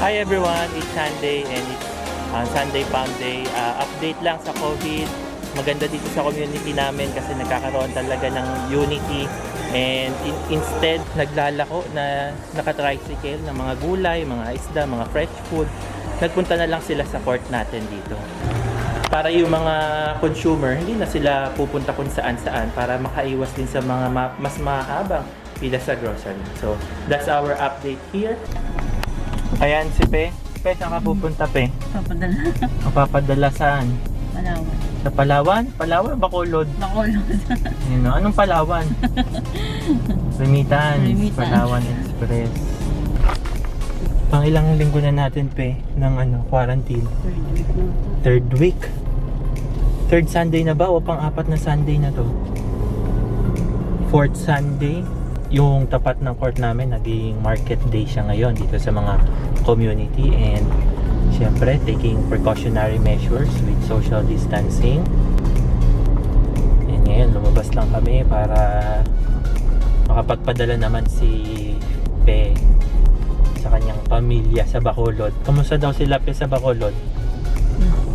Hi everyone, it's Sunday and it's Sunday Pound Day. Update lang sa COVID. Maganda dito sa community namin kasi nagkakaroon talaga ng unity and instead naglalako na naka-tricycle ng mga gulay, mga isda, mga fresh food. Nagpunta na lang sila sa court natin dito. Para yung mga consumer, hindi na sila pupunta kung saan-saan para makaiwas din sa mga mas mahabang pila sa grocery. So, that's our update here. Ayan si Pe. Pe, saan ka pupunta, Pe? Papadala. Mapapadala saan? Palawan. Sa Palawan? Palawan, Bacolod? Bacolod. Yun, anong Palawan? Remittance. Palawan Express. Pang ilang linggo na natin, Pe, ng quarantine? Third week. Third Sunday na ba o pang-apat na Sunday na to? Fourth Sunday. Yung tapat ng court namin, naging market day siya ngayon dito sa mga community and syempre taking precautionary measures with social distancing. And ngayon, lumabas lang kami para makapagpadala naman si Pe sa kanyang pamilya sa Bacolod. Kamusta daw sila, Pe, sa Bacolod?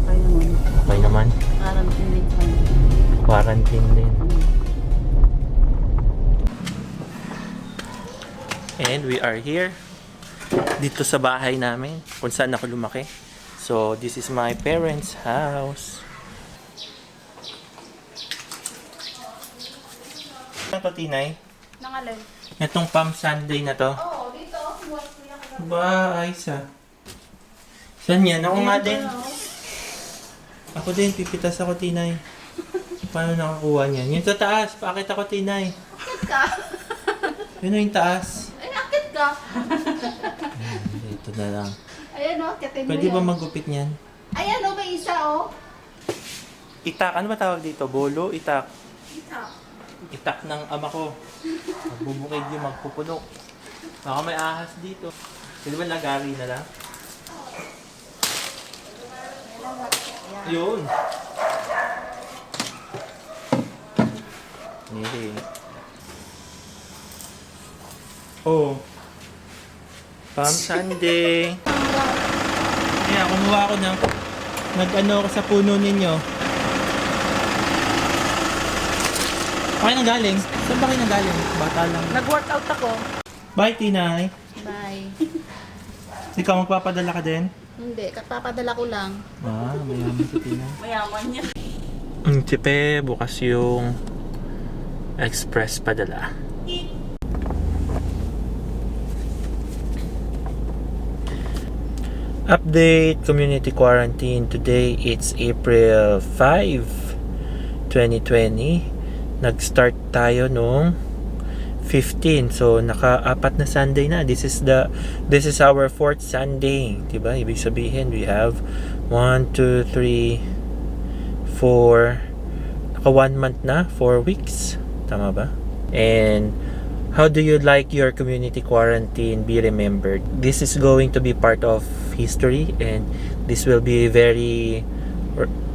Okay naman. Okay naman? Quarantine din pa. Quarantine din. And we are here dito sa bahay namin kung saan ako lumaki. So this is my parents' house. Ano to, Tinay? Nangalay. Itong Palm Sunday na to? Oo, dito. Ba, ayos ah. Saan yan? Ako nga din. Ako din, pipitas ako, Tinay. Paano nakakuha niyan? Yung sa taas, pakit ako, Tinay. Akit ka. Yun na yung taas. Ay, akit ka. Ito na lang. Ayan o, akitin mo Pwede yan. ba magupit niyan? Ayan o, may isa o. Itak, ano ba tawag dito? Bolo? Itak. Isa. Itak ng ama ko. Magbubukid yung magpupuno. Baka may ahas dito. Pwede ba lagari na lang? Yun. Hindi. Oh. Palm Sunday. Kaya kumuha ako ng nag-ano ako sa puno ninyo. Okay na galing? Saan ba kayo nagaling? Bata lang. Nag-workout ako. Bye, Tinay. Bye. Ikaw magpapadala ka din? Hindi, papadala ko lang. Mayaman si Tinay. Mayaman niya. Tipe, bukas yung express padala. Update community quarantine today. It's April 5, 2020. Nag-start tayo nung 15. So naka-apat na Sunday na. This is our fourth Sunday, 'di ba? Ibig sabihin we have 1 2 3 4 naka 1 month na, 4 weeks. Tama ba? And how do you like your community quarantine be remembered? This is going to be part of history and this will be very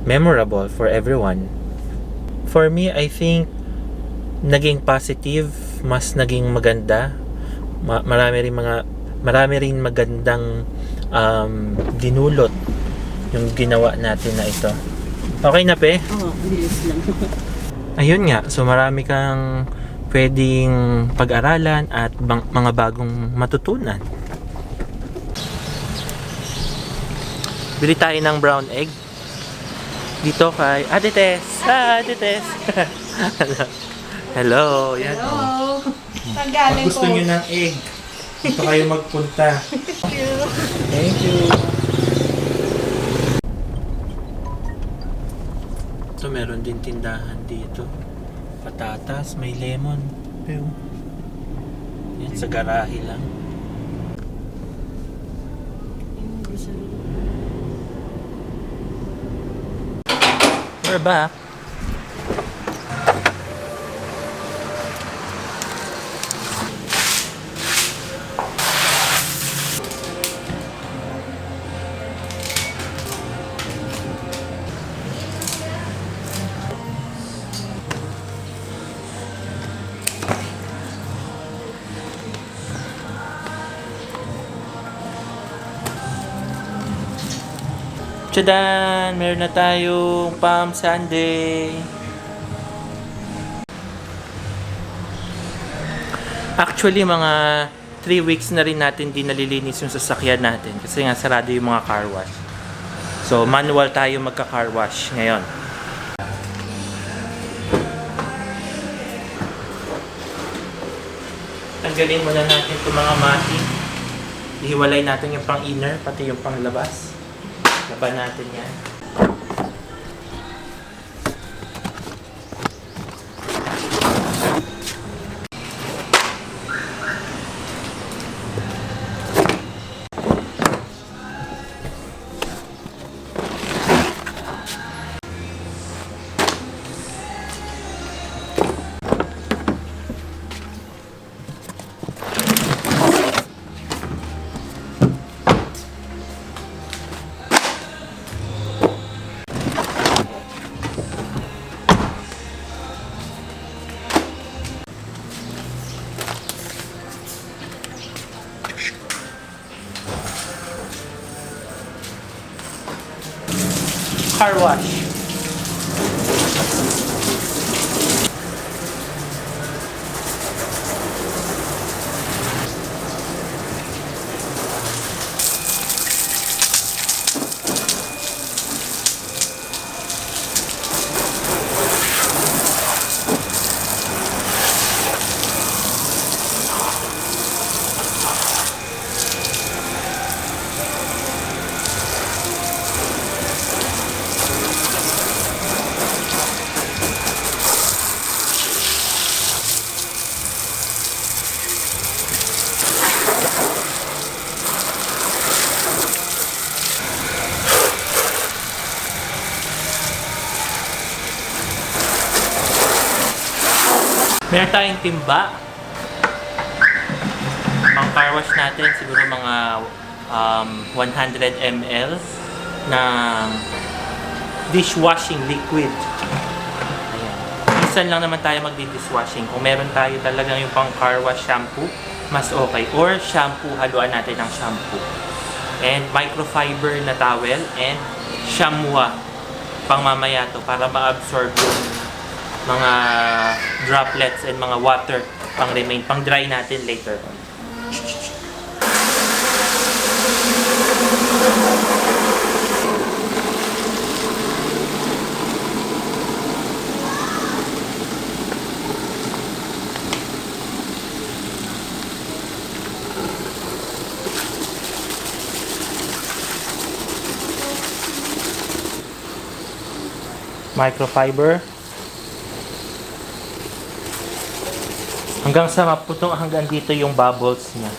memorable for everyone. For me, I think naging positive, mas naging maganda. Marami rin magandang dinulot yung ginawa natin na ito. Okay na, Pe? Oo, bilis lang. Ayun nga, so marami kang pwedeng pag-aralan at mga bagong matutunan. Bili tayo ng brown egg dito kay Ate Tess. Hi, Ate Tess. Hello. Yan. Hello. Saan Pag galing gusto po? nyo ng egg, dito kayo magpunta. Thank you. Thank you. So meron din tindahan dito. Patatas, may lemon. Pero yan sa garahe lang. We're back. Tchadan! Meron na tayong Palm Sunday. Actually, mga 3 weeks na rin natin di nalilinis yung sasakyan natin kasi nga sarado yung mga car wash. So, manual tayo magka-car wash ngayon. Tanggalin muna natin itong mga mati. Ihiwalay natin yung pang-inner, pati yung pang-labas. Laban natin yan. Car wash. Meron tayong timba. Ang car wash natin siguro mga 100 ml na dishwashing liquid. Ayan. Minsan lang naman tayo magdi-dishwashing. Kung meron tayo talagang yung pang car wash shampoo, mas okay. Or shampoo, haluan natin ng shampoo. And microfiber na towel and shamwa pang mamaya to para ma-absorb yung mga droplets and mga water pang remain, pang dry natin later on. Microfiber. Hanggang sa maputong hanggang dito yung bubbles niya.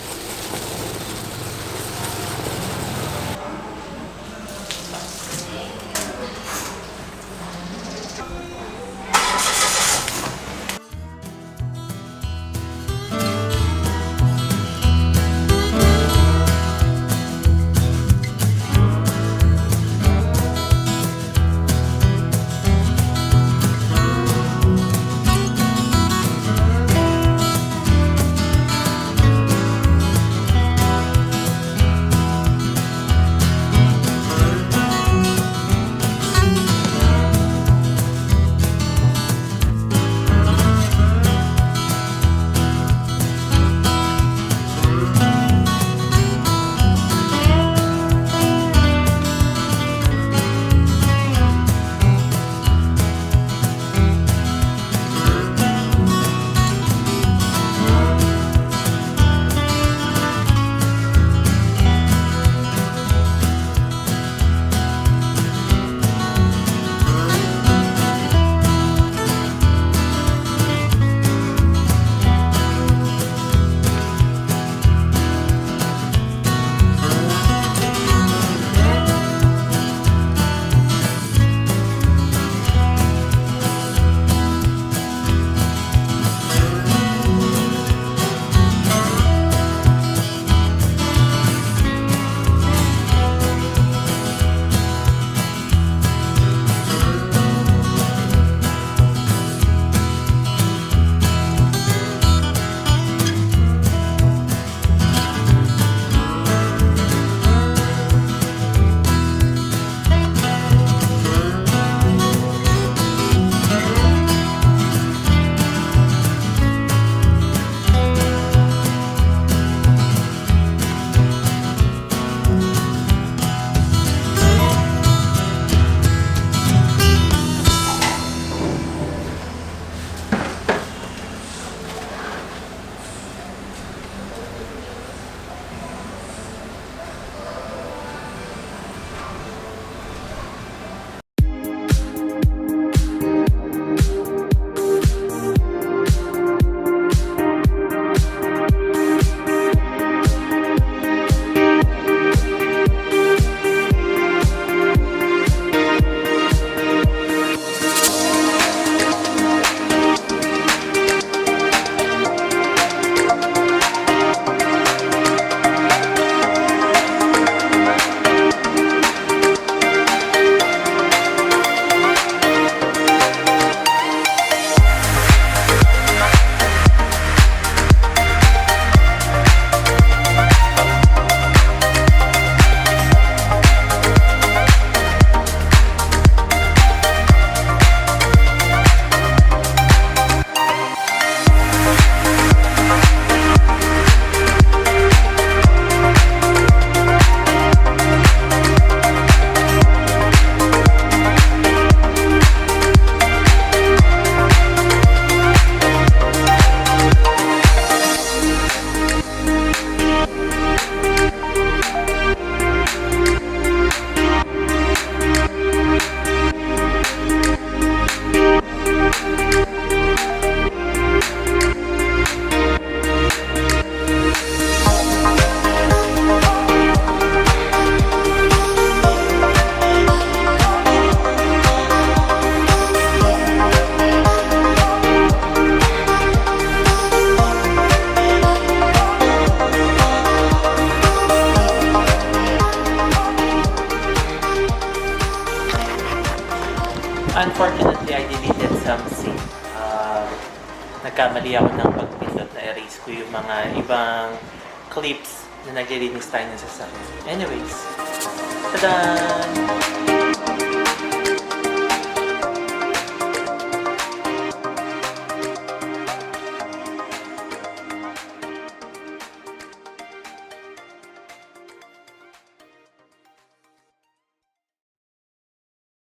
nagmamadali ako ng pagpindot na erase ko yung mga ibang clips na naglilinis tayo ng sasakyan. Anyways, tada!